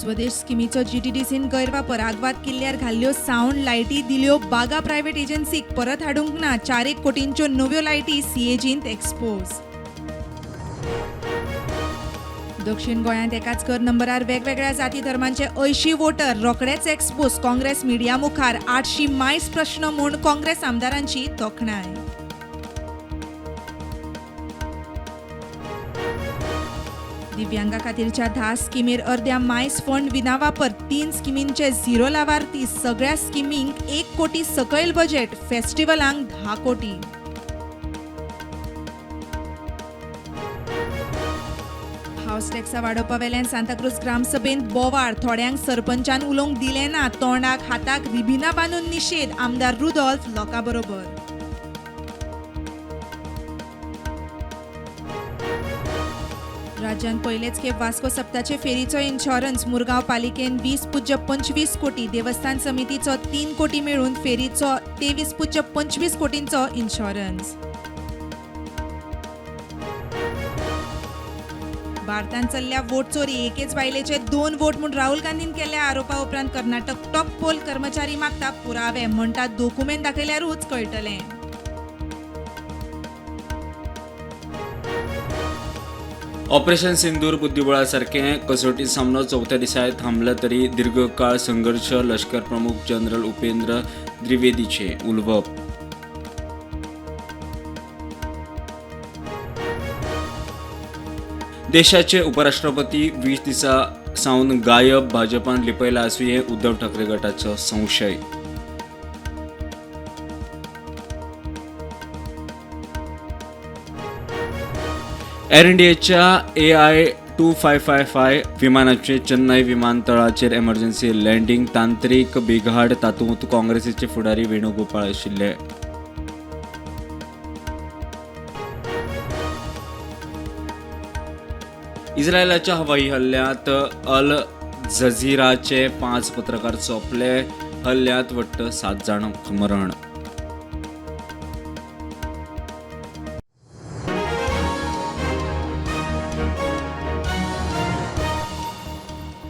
स्वदेश स्किमीचो जीटीडीसीन गैरवापर आग्वाद किल्ल्यार घाल्ल्यो सावंड लायटी दिल्यो बागा प्रायव्हेट एजन्सीक परत हाडूंक ना. 4 कोटींच्यो नव्यो लायटी सीएजींत एक्सपोज. दक्षिण गोंयांत एकाच घर नंबरार वेगवेगळ्या जाती धर्मांचे 80 वोटर रोखडेच एक्सपोज. काँग्रेस मिडिया मुखार 800 मायज प्रश्न म्हूण काँग्रेस आमदारांची तोखणाय. दिव्यांगा खातीरच्या 10 स्किमीर अर्ध्या मायज फंड विना वापर. 3 स्किमींचे 0 लावार्थी. सगळ्या स्किमींक 1 कोटी सकयल बजेट. फेस्टिवलांक 10 कोटी. हाऊस टॅक्सा वाडोवपा वेल्यान सांताक्रूज ग्रामसभेंत बोवाळ. थोड्यांक सरपंचान उलोवंक दिलें ना. तोंडाक हाताक रिबिनां बांदून निशेध. आमदार रुदॉल्फ लोकां बरोबर. राज्यात पहिलेच खेप वास्को सप्ताचे फेरीचो इन्शुरन्स. मुरगांव पालिकेन 20.25 कोटी. देवस्थान समितीचो 3 कोटी मेळून फेरीचो 23.25 कोटींचो इन्शुरन्स. भारतान चल्ल्या वोट चोरी. एकेच बायलेचे 2 वोट म्हूण राहुल गांधीन केल्ल्या आरोपा उपरांत कर्नाटक टॉप पोल कर्मचारी मागता पुरावे. म्हणटात डॉक्युमेंट दाखयल्यारूच कळटलें. ऑपरेशन सिंदूर बुद्धिबळासारखे कसोटी सामनो चौथ्या दिसा थांबला तरी दीर्घकाळ संघर्ष. लष्कर प्रमुख जनरल उपेंद्र द्विवेदीचे उलवप. देशाचे उपराष्ट्रपती 20 दिसा सावन गायब. भाजपान लिपयला आसुये उद्धव ठाकरे गटाचो संशय. एअर इंडियाच्या AI-2555 विमानाचे चेन्नई विमानतळाचेर एमर्जन्सी लँडिंग. तांत्रीक बिघाड. तातूंत काँग्रेसीचे फुडारी वेणुगोपाळ आशिल्ले. इस्रायलाच्या हवाई हल्ल्यांत अल जझीराचे 5 पत्रकार सोंपले. हल्ल्यांत वट्ट 7 जाणांक मरण.